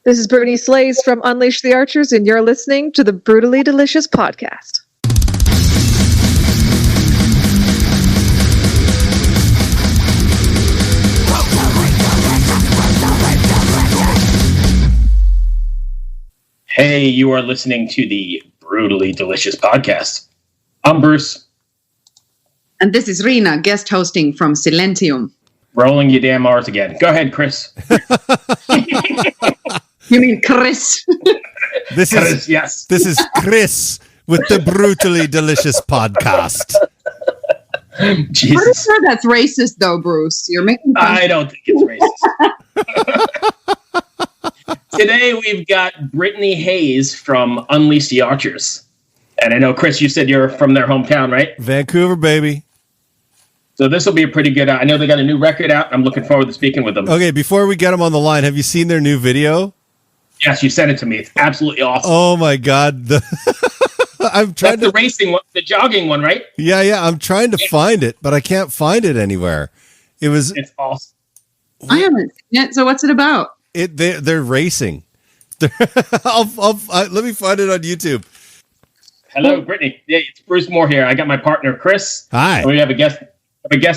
This is Brittney Slayes from Unleash the Archers, and you're listening to the Brutally Delicious Podcast. Hey, you are listening to the Brutally Delicious Podcast. I'm Bruce. And this is Rina, guest hosting from Silentium. Rolling your damn R's again. Go ahead, Chris. You mean Chris? This is Chris with the Brutally Delicious Podcast. Jesus. I'm sure that's racist, though, Bruce. You're making fun. I don't think it's racist. Today we've got Brittney Hayes from Unleash the Archers. And I know, Chris, you said you're from their hometown, right? Vancouver, baby. So this will be a pretty good... I know they got a new record out. I'm looking forward to speaking with them. Okay, before we get them on the line, have you seen their new video? Yes, you sent it to me. It's absolutely awesome. Oh, my God. That's the racing one, the jogging one, right? Yeah. I'm trying to find it, but I can't find it anywhere. It's awesome. I haven't seen it, so what's it about? They're racing. Let me find it on YouTube. Hello, Brittney. Yeah, it's Bruce Moore here. I got my partner, Chris. Hi. And we have a guest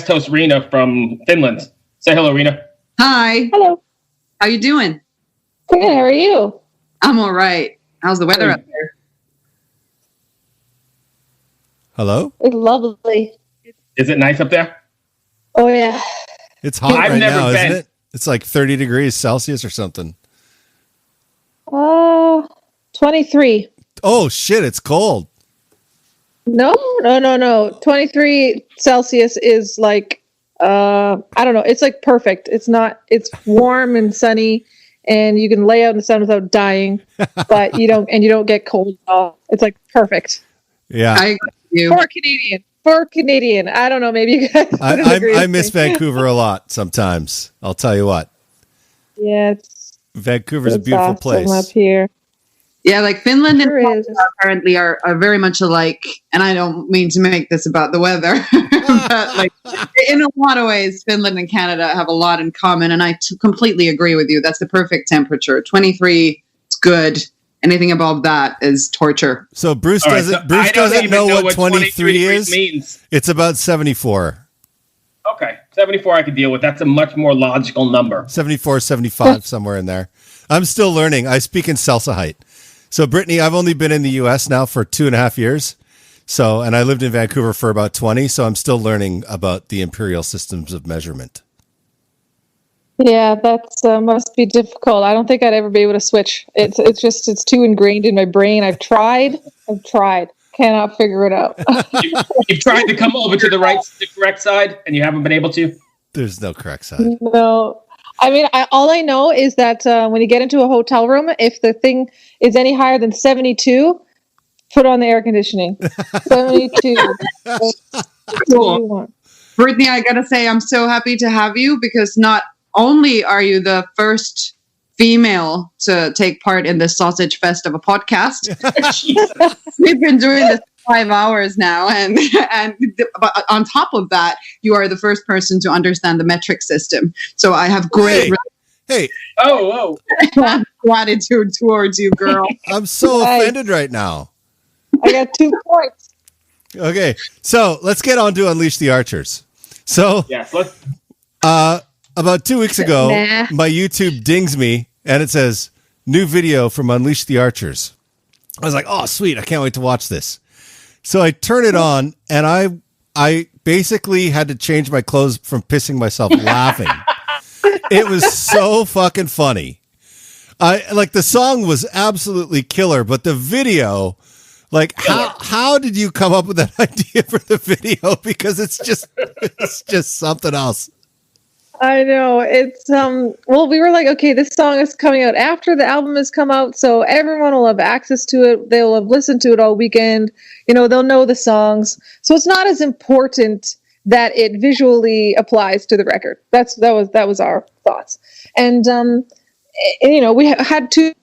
host, Rena, from Finland. Say hello, Rena. Hi. Hello. How you doing? Good, how are you? I'm all right. How's the weather up there? Hello? It's lovely. Is it nice up there? Oh, yeah. It's hot I've right never now, been. isn't it? It's like 30 degrees Celsius or something. 23. Oh, shit, it's cold. No. 23 Celsius is like, I don't know. It's like perfect. It's warm and sunny, and you can lay out in the sun without dying, but you don't get cold at all. It's like perfect. Yeah. For Canadian. I don't know. Maybe you guys. I miss Vancouver a lot sometimes. I'll tell you what. Yeah. Vancouver's a beautiful place. Up here. Yeah, like Finland and Sure Canada apparently are very much alike. And I don't mean to make this about the weather, but like in a lot of ways, Finland and Canada have a lot in common. And I completely agree with you. That's the perfect temperature. 23 is good. Anything above that is torture. So Bruce doesn't know what 23 is. Means. It's about 74. Okay, 74 I could deal with. That's a much more logical number. 74, 75, somewhere in there. I'm still learning. I speak in Celsius height. So Brittney, I've only been in the U.S. now for 2.5 years. And I lived in Vancouver for about 20. So I'm still learning about the imperial systems of measurement. Yeah, that must be difficult. I don't think I'd ever be able to switch. It's too ingrained in my brain. I've tried. Cannot figure it out. You've tried to come over to the correct side, and you haven't been able to? There's no correct side. No. I mean, all I know is that when you get into a hotel room, if the thing is any higher than 72, put on the air conditioning. 72. That's what you want. Brittney, I got to say, I'm so happy to have you because not only are you the first female to take part in this sausage fest of a podcast, we've been doing this 5 hours now, and but on top of that, you are the first person to understand the metric system. So I have great gratitude towards you, girl. I'm so offended right now. I got 2 points. Okay, so let's get on to Unleash the Archers. So, yes, let's. About 2 weeks ago, my YouTube dings me, and it says, new video from Unleash the Archers. I was like, oh, sweet, I can't wait to watch this. So I turn it on, and I basically had to change my clothes from pissing myself laughing. It was so fucking funny. The song was absolutely killer, but the video, how did you come up with that idea for the video? Because it's just something else. I know. It's we were like, okay, this song is coming out after the album has come out, so everyone will have access to it. They'll have listened to it all weekend. They'll know the songs. So it's not as important that it visually applies to the record. That was our thoughts. And we had 2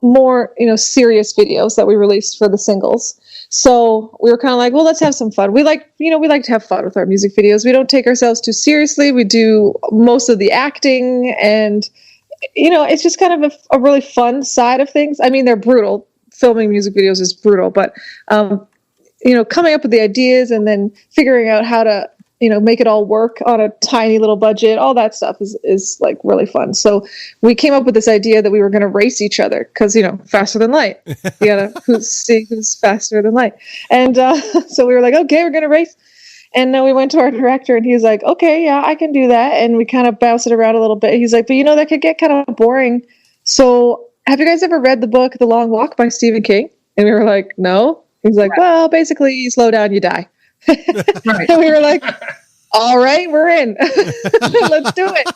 more, serious videos that we released for the singles. So we were kind of like, well, let's have some fun. We like to have fun with our music videos. We don't take ourselves too seriously. We do most of the acting, and it's just kind of a really fun side of things. I mean, they're brutal. Filming music videos is brutal, but coming up with the ideas and then figuring out how to make it all work on a tiny little budget, all that stuff is like really fun. So we came up with this idea that we were going to race each other because, faster than light. You gotta see who's faster than light. And so we were like, okay, we're going to race. And then we went to our director and he's like, okay, yeah, I can do that. And we kind of bounced it around a little bit. He's like, but that could get kind of boring. So have you guys ever read the book, The Long Walk by Stephen King? And we were like, no. He's like, well, basically you slow down, you die. Right. And we were like, all right, we're in. Let's do it.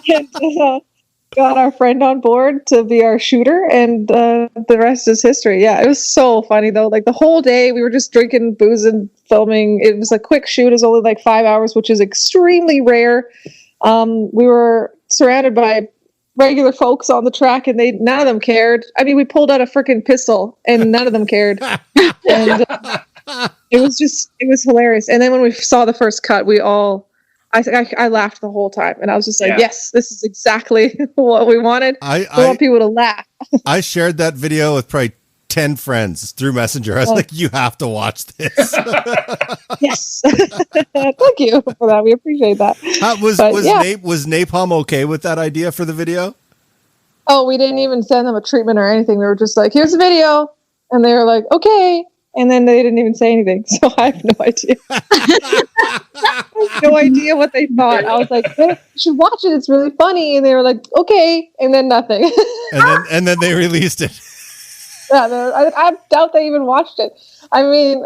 And got our friend on board to be our shooter, and the rest is history. Yeah, it was so funny, though. Like, the whole day, we were just drinking booze and filming. It was a quick shoot. It was only like 5 hours, which is extremely rare. We were surrounded by regular folks on the track, and none of them cared. I mean, we pulled out a freaking pistol, and none of them cared. And it was hilarious. And then when we saw the first cut, I laughed the whole time, and I was just like, yes, this is exactly what we wanted. We want people to laugh. I shared that video with probably 10 friends through Messenger. I was like, you have to watch this. Yes. Thank you for that. We appreciate that. Was Napalm okay with that idea for the video? Oh, we didn't even send them a treatment or anything. We were just like, here's the video. And they were like, okay. And then they didn't even say anything. So I have no idea. I have no idea what they thought. I was like, you should watch it. It's really funny. And they were like, okay. And then nothing. and then they released it. Yeah, I doubt they even watched it. I mean,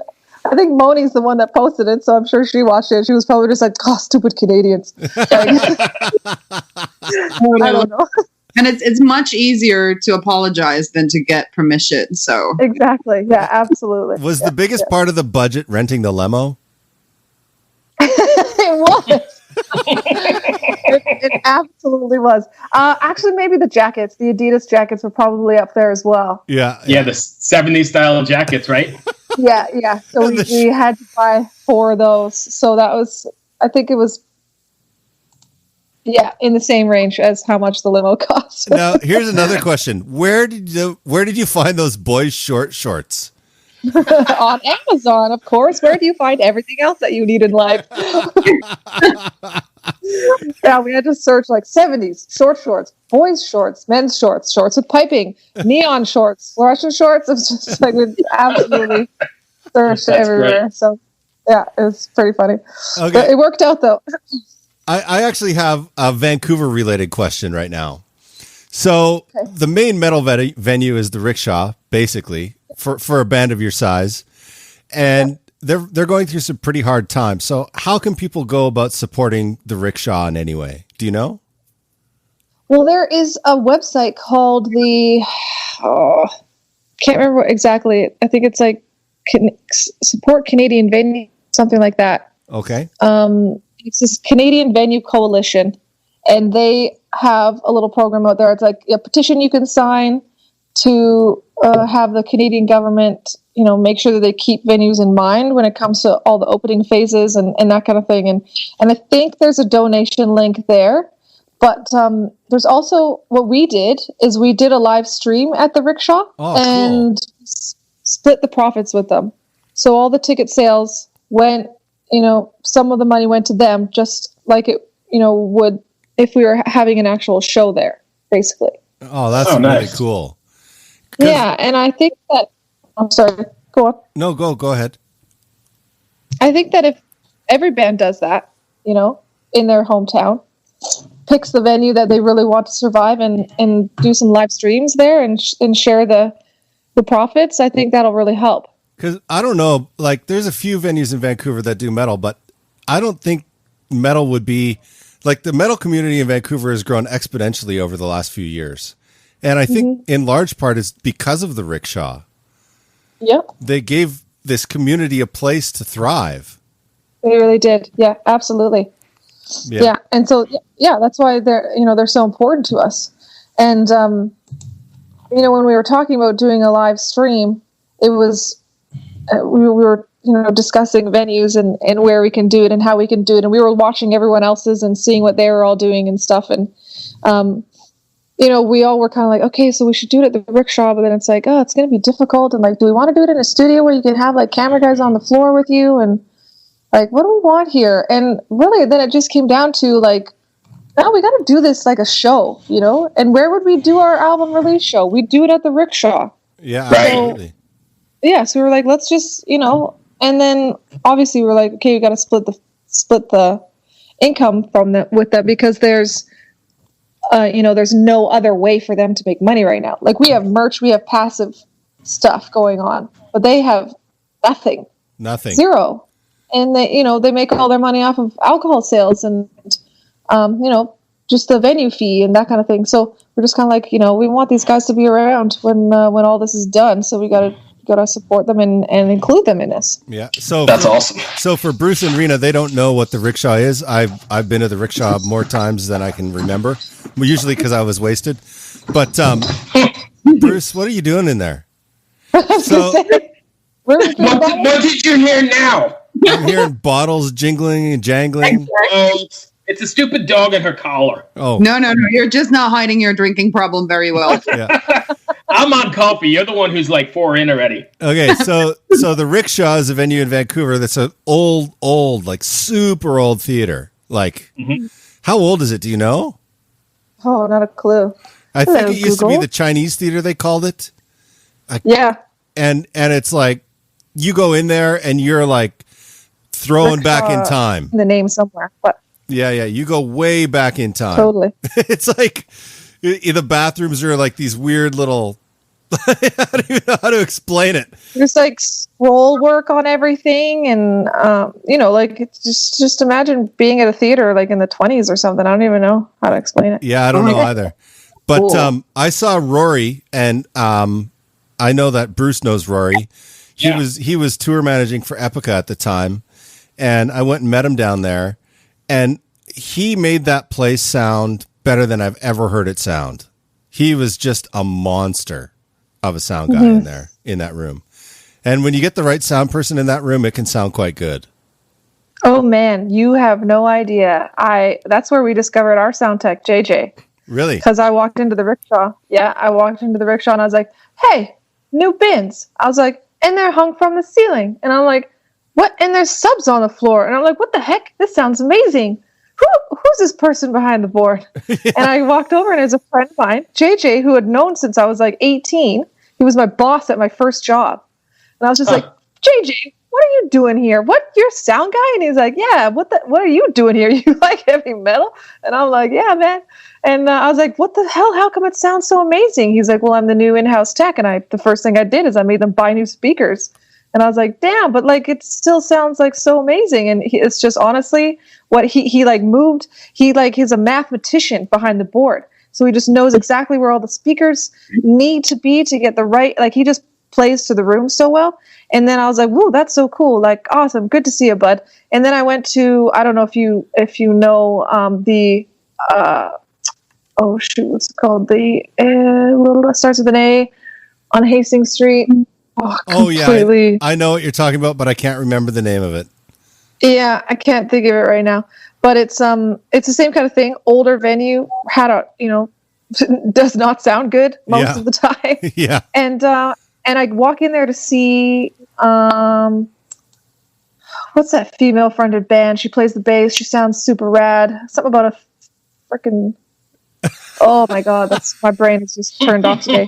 I think Moni's the one that posted it, so I'm sure she watched it. She was probably just like, oh, stupid Canadians. I don't know. And it's much easier to apologize than to get permission. So exactly. Yeah, absolutely. Was the biggest part of the budget renting the limo? It was. It absolutely was. Actually, maybe the jackets, the Adidas jackets, were probably up there as well. Yeah, the 70s style jackets, right? Yeah. So we had to buy 4 of those. So that was, I think it was, in the same range as how much the limo cost. Now, here's another question: Where did you find those boys' short shorts? On Amazon, of course. Where do you find everything else that you need in life? Yeah, we had to search like 70s short shorts, boys' shorts, men's shorts, shorts with piping, neon shorts, fluorescent shorts. It was just like we absolutely searched everywhere. Great. So yeah, it was pretty funny. Okay. But it worked out though. I actually have a Vancouver related question right now. So the main metal venue is the Rickshaw, basically, for a band of your size. And they're going through some pretty hard times. So how can people go about supporting the Rickshaw in any way? Do you know? Well, there is a website called can't remember exactly. I think it's like Support Canadian Venue, something like that. Okay. It's this Canadian Venue Coalition, and they have a little program out there. It's like a petition you can sign to have the Canadian government, make sure that they keep venues in mind when it comes to all the opening phases and that kind of thing. And I think there's a donation link there. But there's also, what we did is we did a live stream at the Rickshaw and split the profits with them. So all the ticket sales went, some of the money went to them, just like it, would if we were having an actual show there, basically. Oh, that's really nice. Cool. Yeah, and I think that, I'm sorry, go on. No, go ahead. I think that if every band does that, in their hometown, picks the venue that they really want to survive and do some live streams there and share the profits, I think that'll really help. Because I don't know, like there's a few venues in Vancouver that do metal, but I don't think metal would be, like the metal community in Vancouver has grown exponentially over the last few years. And I think in large part is because of the Rickshaw. Yep. They gave this community a place to thrive. They really did. Yeah, absolutely. Yeah. And so, that's why they're so important to us. And, when we were talking about doing a live stream, it was, we were, discussing venues and where we can do it and how we can do it. And we were watching everyone else's and seeing what they were all doing and stuff. And, we all were kind of like, okay, so we should do it at the rickshaw, but then it's like, oh, it's going to be difficult. And like, do we want to do it in a studio where you can have like camera guys on the floor with you? And like, what do we want here? And really, then it just came down to like, no, we got to do this like a show, And where would we do our album release show? We'd do it at the rickshaw. Yeah, absolutely. So, yeah, so we were like, let's just, and then obviously we were like, okay, we got to split the income from that with that because there's no other way for them to make money right now. Like we have merch, we have passive stuff going on, but they have nothing, zero, and they make all their money off of alcohol sales and just the venue fee and that kind of thing. So we're just kind of like, we want these guys to be around when all this is done. So we gotta support them and include them in this. Yeah. So that's awesome. So for Bruce and Rena, they don't know what the rickshaw is. I've been to the rickshaw more times than I can remember. Usually because I was wasted. But Bruce, what are you doing in there? So what did you hear now? I'm hearing bottles jingling and jangling. It's a stupid dog in her collar. Oh no! You're just not hiding your drinking problem very well. Yeah. I'm on coffee. You're the one who's like 4 in already. Okay, so the Rickshaw is a venue in Vancouver that's an old, like super old theater. Like, How old is it? Do you know? Oh, not a clue. I think it used to be the Chinese theater. They called it. Yeah. And it's like you go in there and you're like throwing back in time. The name somewhere, but yeah, you go way back in time. Totally. It's like the bathrooms are like these weird little. I don't even know how to explain it. There's like scroll work on everything, and like it's just imagine being at a theater like in the 20s or something. I don't even know how to explain it. Yeah, I don't know either. But cool. I saw Rory, and I know that Bruce knows Rory. He was tour managing for Epica at the time, and I went and met him down there, and he made that place sound better than I've ever heard it sound. He was just a monster of a sound guy in there, in that room. And when you get the right sound person in that room, it can sound quite good. Oh man, you have no idea. That's where we discovered our sound tech, JJ. Really? Because I walked into the rickshaw. Yeah, I walked into the rickshaw and I was like, hey, new bins. I was like, and they're hung from the ceiling. And I'm like, what? And there's subs on the floor. And I'm like, what the heck? This sounds amazing. Who's this person behind the board? Yeah. And I walked over and it was a friend of mine, JJ, who had known since I was like 18. He was my boss at my first job. And I was just like, JJ, what are you doing here? What, you're a sound guy? And he's like, yeah, what are you doing here? You like heavy metal? And I'm like, yeah, man. And I was like, what the hell? How come it sounds so amazing? He's like, well, I'm the new in-house tech. And the first thing I did is I made them buy new speakers. And I was like, damn, but like, it still sounds like so amazing. And it's just honestly what he like moved. He like, he's a mathematician behind the board. So he just knows exactly where all the speakers need to be to get the right, like he just plays to the room so well. And then I was like, whoa, that's so cool. Like, awesome. Good to see you, bud. And then I went to, I don't know if you know, what's it called? The little starts with an A on Hastings Street. Oh yeah, I know what you're talking about, but I can't remember the name of it. Yeah, I can't think of it right now. But it's the same kind of thing. Older venue, does not sound good most of the time. Yeah. And I walk in there to see what's that female fronted band? She plays the bass. She sounds super rad. Something about a freaking oh my god, that's my brain is just turned off today.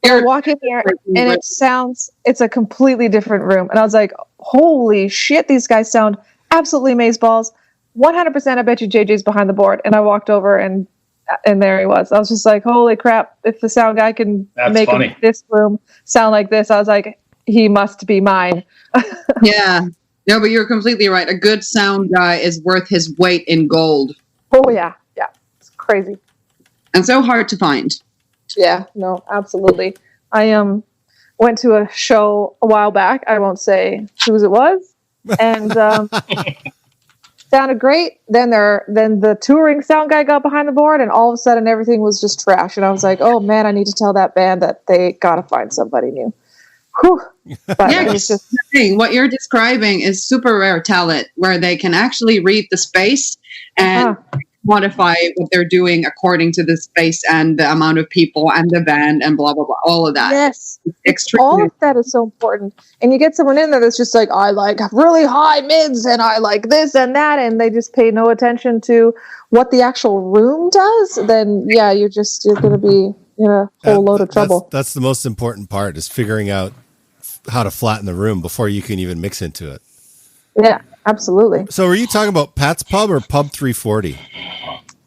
I walk in there and it's a completely different room. And I was like, holy shit, these guys sound absolutely amazeballs. 100% I bet you JJ's behind the board. And I walked over and there he was. I was just like, holy crap, if the sound guy can make this room sound like this, I was like, he must be mine. Yeah. No, but you're completely right. A good sound guy is worth his weight in gold. Oh, yeah. Yeah. It's crazy. And so hard to find. Yeah, no, absolutely. I went to a show a while back. I won't say whose it was, and sounded great. Then the touring sound guy got behind the board, and all of a sudden everything was just trash. And I was like, oh man, I need to tell that band that they gotta find somebody new. Whew. But yeah, it was just the thing. What you're describing is super rare talent, where they can actually read the space and modify what they're doing according to the space and the amount of people and the band and blah blah blah, all of that. Yes, Extremely. all of that is so important. And you get someone in there that's just like, I like really high mids and I like this and that, and they just pay no attention to what the actual room does. Then yeah, you're going to be in a whole load of trouble. That's the most important part, is figuring out how to flatten the room before you can even mix into it. Yeah, absolutely. So are you talking about Pat's Pub or Pub 340?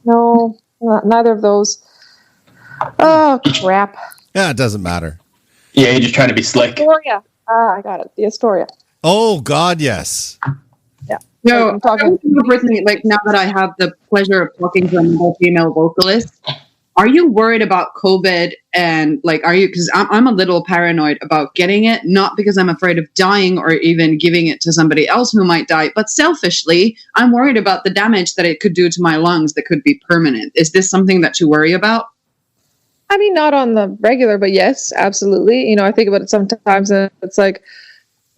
No, neither of those. Oh, crap. Yeah, it doesn't matter. Yeah, you're just trying to be slick. Astoria. I got it. The Astoria. Oh, God, yes. Yeah. No, I'm talking Brittney, like now that I have the pleasure of talking to another female vocalist, are you worried about COVID? And like, are you, because I'm a little paranoid about getting it, not because I'm afraid of dying or even giving it to somebody else who might die, but selfishly, I'm worried about the damage that it could do to my lungs that could be permanent. Is this something that you worry about? I mean, not on the regular, but yes, absolutely. You know, I think about it sometimes and it's like,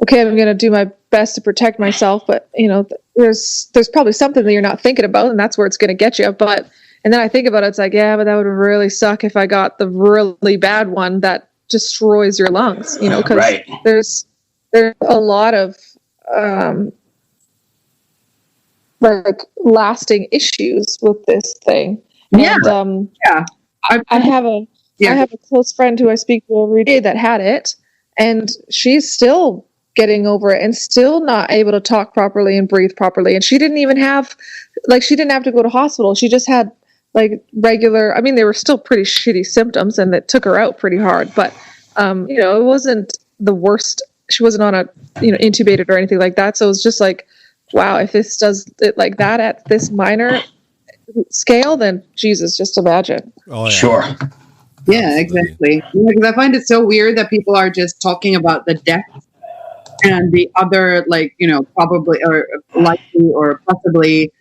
okay, I'm going to do my best to protect myself, but you know, there's probably something that you're not thinking about, and that's where it's going to get you. But, and then I think about it, it's like, yeah, but that would really suck if I got the really bad one that destroys your lungs, you know, because Right. there's a lot of, like lasting issues with this thing. Yeah. And, Yeah. I have a close friend who I speak to every day that had it, and she's still getting over it and still not able to talk properly and breathe properly. And she didn't even have, like, she didn't have to go to hospital. She just had like regular, I mean, they were still pretty shitty symptoms and it took her out pretty hard, but, you know, it wasn't the worst. She wasn't on a, you know, intubated or anything like that. So it was just like, wow, if this does it like that at this minor scale, then Jesus, just imagine. Oh, yeah. Sure. Yeah, exactly. Because I find it so weird that people are just talking about the death and the other, like, you know, probably or likely or possibly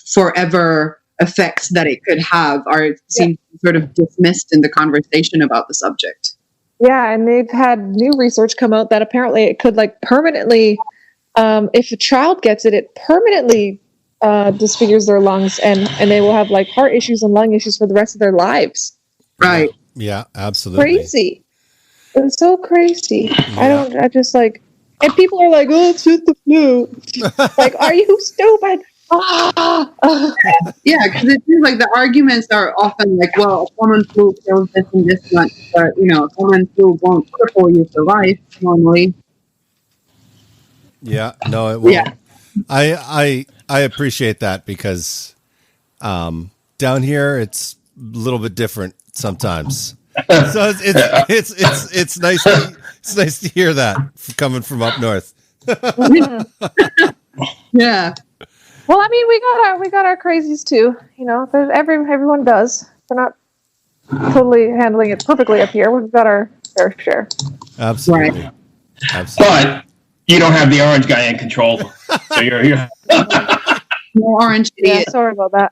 forever effects that it could have seem sort of dismissed in the conversation about the subject. Yeah, and they've had new research come out that apparently it could like permanently, if a child gets it, it permanently disfigures their lungs and they will have like heart issues and lung issues for the rest of their lives. Right. Yeah, absolutely. Crazy. It's so crazy. Yeah. I just like, and people are like, oh, it's just the flu. Like, are you stupid? Yeah, because it seems like the arguments are often like, well, a common flu kills this and this much, but, you know, a common flu won't cripple you for life normally. Yeah, no, it won't. Yeah. I appreciate that because down here it's a little bit different sometimes. So it's nice to hear that coming from up north. Yeah. Well, I mean, we got our crazies too. You know, everyone does. We're not totally handling it perfectly up here. We've got our fair share. Absolutely. Right. Absolutely. But you don't have the orange guy in control, so you're More orange idiot. Yeah, sorry about that.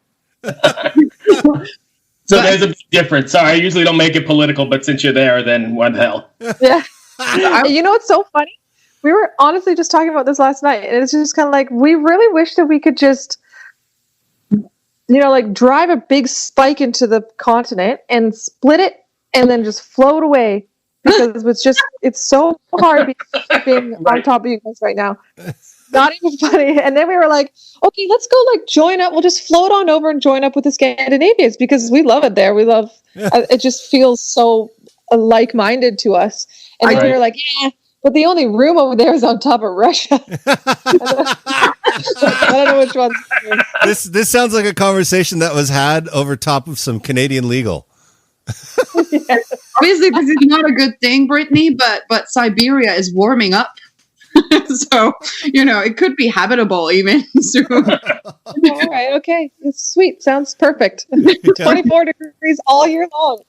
So there's a big difference. Sorry, I usually don't make it political, but since you're there, then what the hell? Yeah. You know what's so funny? We were honestly just talking about this last night, and it's just kind of like, we really wish that we could just, you know, like drive a big spike into the continent and split it and then just float away, because it's so hard being on top of you guys right now. Not even funny. And then we were like, okay, let's go like join up. We'll just float on over and join up with the Scandinavians because we love it there. We love, it just feels so like-minded to us. And then we were like, yeah, but the only room over there is on top of Russia. I don't know which one. This sounds like a conversation that was had over top of some Canadian legal. Yeah. Obviously, this is not a good thing, Brittney, but Siberia is warming up. So, you know, it could be habitable even soon. All right, okay. It's sweet. Sounds perfect. 24 degrees all year long.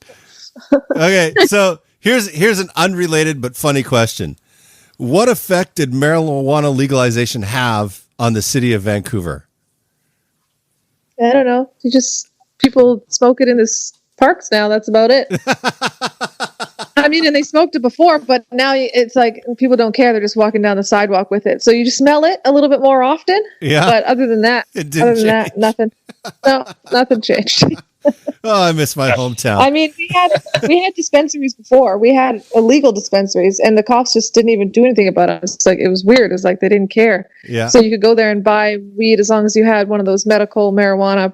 Okay, so here's an unrelated but funny question. What effect did marijuana legalization have on the city of Vancouver? I don't know. People smoke it in the parks now. That's about it. I I mean, and they smoked it before, but now it's like people don't care. They're just walking down the sidewalk with it. So you just smell it a little bit more often. Yeah. But other than that, nothing. No, nothing changed. Oh, I miss my hometown. I mean, we had dispensaries before. We had illegal dispensaries, and the cops just didn't even do anything about it. It's like, it was weird. It's like they didn't care. Yeah. So you could go there and buy weed as long as you had one of those medical marijuana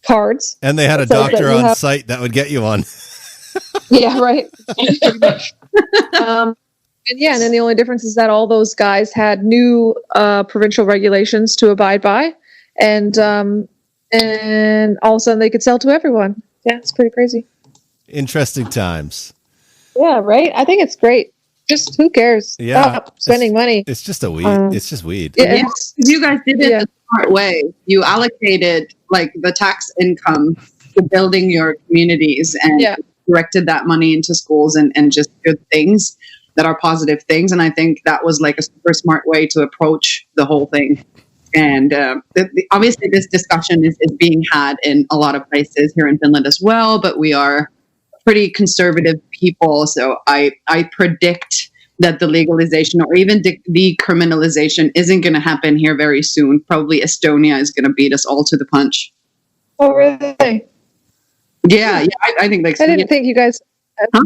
cards. And they had a doctor on site that would get you one. Yeah, right. And then the only difference is that all those guys had new provincial regulations to abide by, and all of a sudden they could sell to everyone. Yeah, it's pretty crazy. Interesting times. Yeah, right. I think it's great. Just who cares? Yeah, stop spending money. It's just a weed. It's just weed. Yeah, you guys did it the smart way. You allocated like the tax income to building your communities and directed that money into schools and just good things that are positive things. And I think that was like a super smart way to approach the whole thing. And obviously this discussion is being had in a lot of places here in Finland as well, but we are pretty conservative people. So I predict that the legalization or even decriminalization isn't going to happen here very soon. Probably Estonia is going to beat us all to the punch. Oh, really? Yeah, I think like. I didn't think you guys. Huh?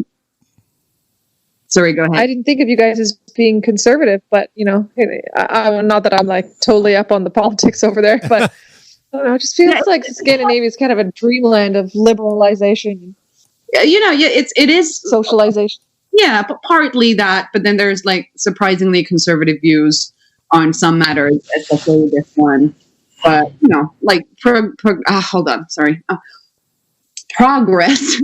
Sorry, go ahead. I didn't think of you guys as being conservative, but I'm not that I'm like totally up on the politics over there, but I don't know. It just feels like Scandinavia is kind of a dreamland of liberalization. It is socialization. Yeah, but partly that, but then there's like surprisingly conservative views on some matters, especially this one. But like hold on, sorry. Progress.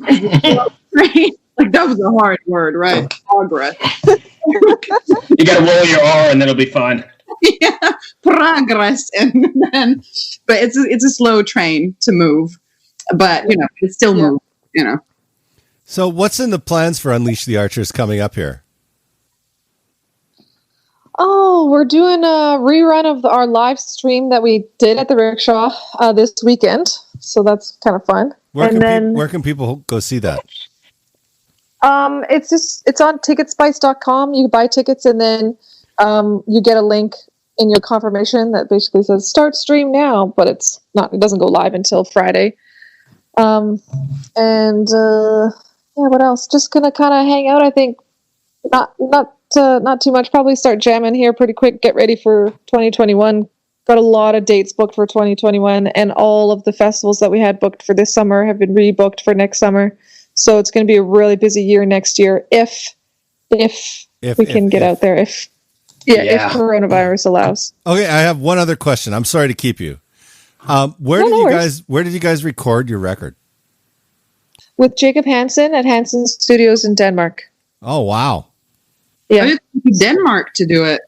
Right? Like that was a hard word, right? Progress. You gotta roll your R and then it'll be fine. Yeah, progress, and then, but it's a slow train to move, but it still moves. So, what's in the plans for Unleash the Archers coming up here? Oh, we're doing a rerun of our live stream that we did at the rickshaw this weekend, so that's kind of fun. Where can people go see that? It's on ticketspice.com. You buy tickets and then you get a link in your confirmation that basically says start stream now, but it doesn't go live until Friday. What else? Just gonna kind of hang out. I think not too much. Probably start jamming here pretty quick. Get ready for 2021. Got a lot of dates booked for 2021, and all of the festivals that we had booked for this summer have been rebooked for next summer. So it's going to be a really busy year next year if we can get out there. If coronavirus allows. Okay, I have one other question. I'm sorry to keep you. Where did you guys record your record? With Jacob Hansen at Hansen Studios in Denmark. Oh wow! Yeah, Denmark to do it.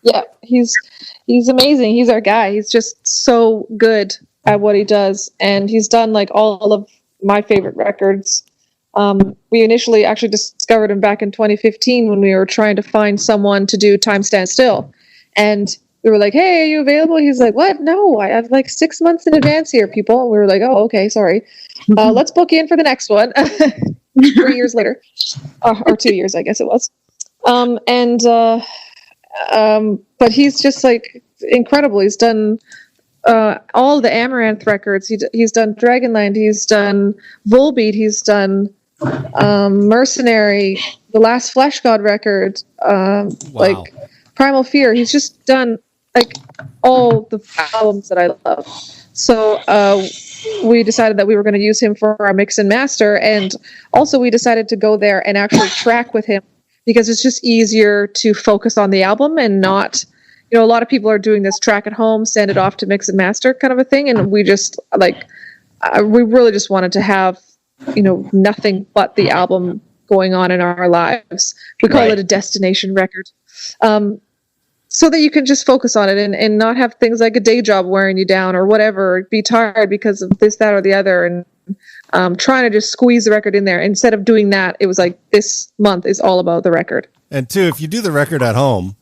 Yeah, he's amazing. He's our guy. He's just so good at what he does, and he's done like all of my favorite records. We initially actually discovered him back in 2015 when we were trying to find someone to do Time Stand Still, and we were like, "Hey, are you available?" He's like, "What? No, I have like 6 months in advance here, people." And we were like, "Oh, okay, sorry. Let's book you in for the next one." 3 years later, or 2 years, I guess it was. But he's just like incredible. He's done all the Amaranth records. He's done Dragonland. He's done Volbeat. He's done Mercenary, the last Flesh God record, like Primal Fear. He's just done like all the albums that I love. So we decided that we were going to use him for our mix and master, and also we decided to go there and actually track with him, because it's just easier to focus on the album and not, a lot of people are doing this track at home, send it off to mix and master kind of a thing. And we just we really just wanted to have, nothing but the album going on in our lives. We call it a destination record. So that you can just focus on it and not have things like a day job wearing you down or whatever, or be tired because of this, that, or the other. And trying to just squeeze the record in there. Instead of doing that, it was like this month is all about the record. And two, if you do the record at home,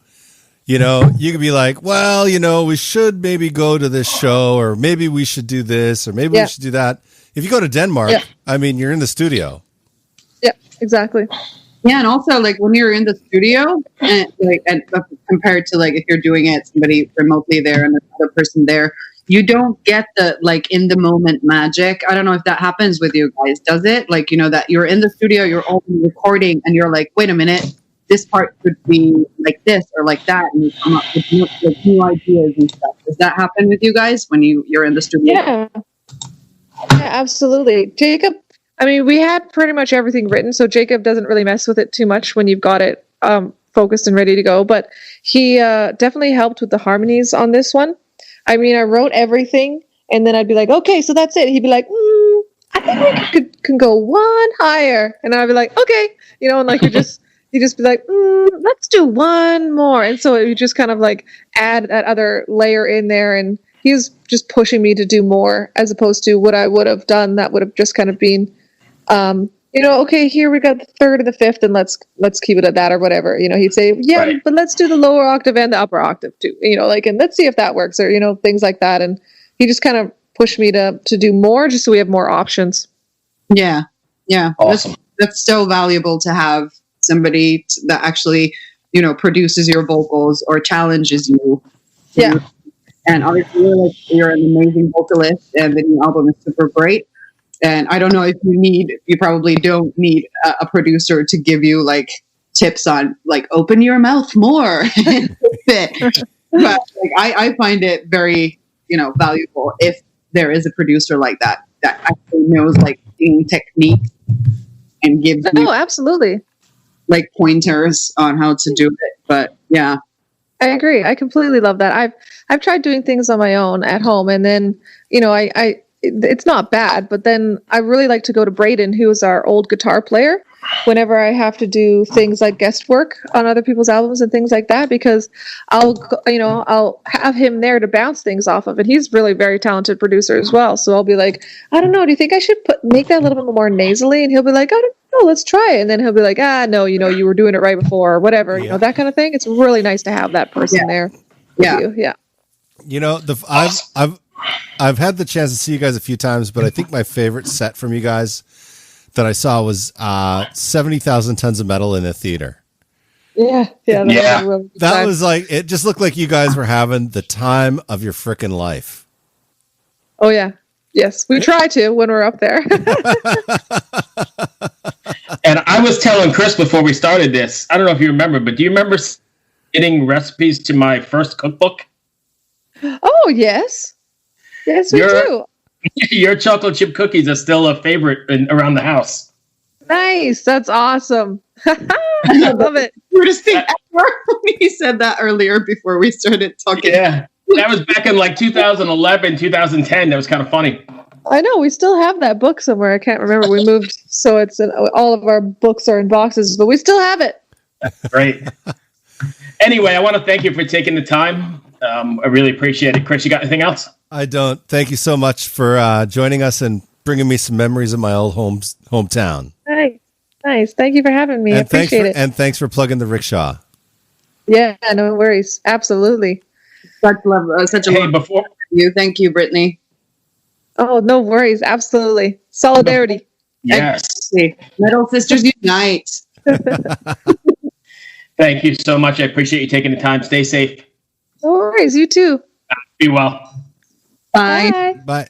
you could be like, well, we should maybe go to this show, or maybe we should do this, or maybe we should do that. If you go to Denmark, I mean, you're in the studio. Yeah, exactly. Yeah, and also like when you're in the studio, and compared to like if you're doing it somebody remotely there and another person there, you don't get the like in the moment magic. I don't know if that happens with you guys. Does it? Like, you know, that you're in the studio, you're only recording, and you're like, wait a minute, this part could be like this or like that, and you come up with new ideas and stuff. Does that happen with you guys when you're in the studio? Yeah, absolutely. Jacob, I mean, we had pretty much everything written, so Jacob doesn't really mess with it too much when you've got it focused and ready to go. But he definitely helped with the harmonies on this one. I mean, I wrote everything, and then I'd be like, okay, so that's it. He'd be like, I think we can go one higher. And I'd be like, okay. You know, and like, he'd just be like, let's do one more. And so you just kind of like add that other layer in there. And he was just pushing me to do more as opposed to what I would have done. That would have just kind of been, you know, okay, here we got the third and the fifth, and let's keep it at that or whatever. You know, he'd say, yeah, right, but let's do the lower octave and the upper octave too. You know, like, and let's see if that works, or, you know, things like that. And he just kind of pushed me to do more, just so we have more options. Yeah, awesome. That's so valuable to have somebody that actually, you know, produces your vocals or challenges you. Yeah, and obviously, you're an amazing vocalist, and the new album is super great. And I don't know if you probably don't need a producer to give you like tips on like open your mouth more. But like, I find it very, you know, valuable if there is a producer like that actually knows like singing technique and gives you absolutely like pointers on how to do it. But yeah, I agree. I completely love that. I've tried doing things on my own at home, and then, you know, it's not bad, but then I really like to go to Braden, who is our old guitar player, whenever I have to do things like guest work on other people's albums and things like that, because I'll have him there to bounce things off of. And he's really very talented producer as well. So I'll be like, I don't know, do you think I should make that a little bit more nasally? And he'll be like, I don't know, let's try it. And then he'll be like, no, you know, you were doing it right before or whatever, you know, that kind of thing. It's really nice to have that person there with you. Yeah. You know, I've had the chance to see you guys a few times, but I think my favorite set from you guys that I saw was 70,000 Tons of Metal in a theater. Yeah. That was like, it just looked like you guys were having the time of your frickin' life. Oh yeah. Yes, we try to when we're up there. And I was telling Chris before we started this, I don't know if you remember, but do you remember getting recipes to my first cookbook? Oh, yes. Yes, we do. Your chocolate chip cookies are still a favorite around the house. Nice. That's awesome. I love it. Weirdest thing ever. He said that earlier before we started talking. Yeah. That was back in like 2011, 2010. That was kind of funny. I know. We still have that book somewhere. I can't remember. We moved, so it's all of our books are in boxes, but we still have it. Great. Anyway, I want to thank you for taking the time. I really appreciate it. Chris, you got anything else? I don't. Thank you so much for joining us and bringing me some memories of my old hometown. Nice. Thank you for having me. I appreciate it. And thanks for plugging the rickshaw. Yeah, no worries. Absolutely. Such a love. Before you. Thank you, Brittney. Oh, no worries. Absolutely. Solidarity. Yes. Metal Sisters Unite. Thank you so much. I appreciate you taking the time. Stay safe. No worries. You too. Be well. Bye. Bye.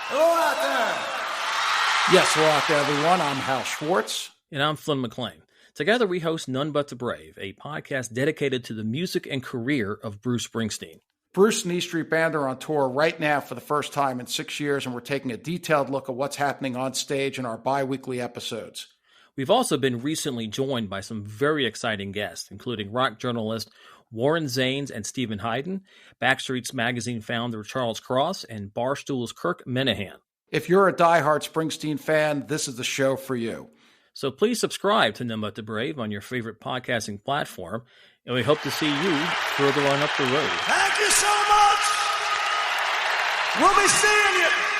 Hello out there. Yes, hello out there, everyone. I'm Hal Schwartz. And I'm Flynn McLean. Together we host None But the Brave, a podcast dedicated to the music and career of Bruce Springsteen. Bruce and E Street Band are on tour right now for the first time in 6 years, and we're taking a detailed look at what's happening on stage in our bi-weekly episodes. We've also been recently joined by some very exciting guests, including rock journalist Warren Zanes and Stephen Hayden, Backstreet's Magazine founder Charles Cross, and Barstool's Kirk Minahan. If you're a diehard Springsteen fan, this is the show for you. So please subscribe to None But the Brave on your favorite podcasting platform, and we hope to see you further on up the road. Thank you so much. We'll be seeing you.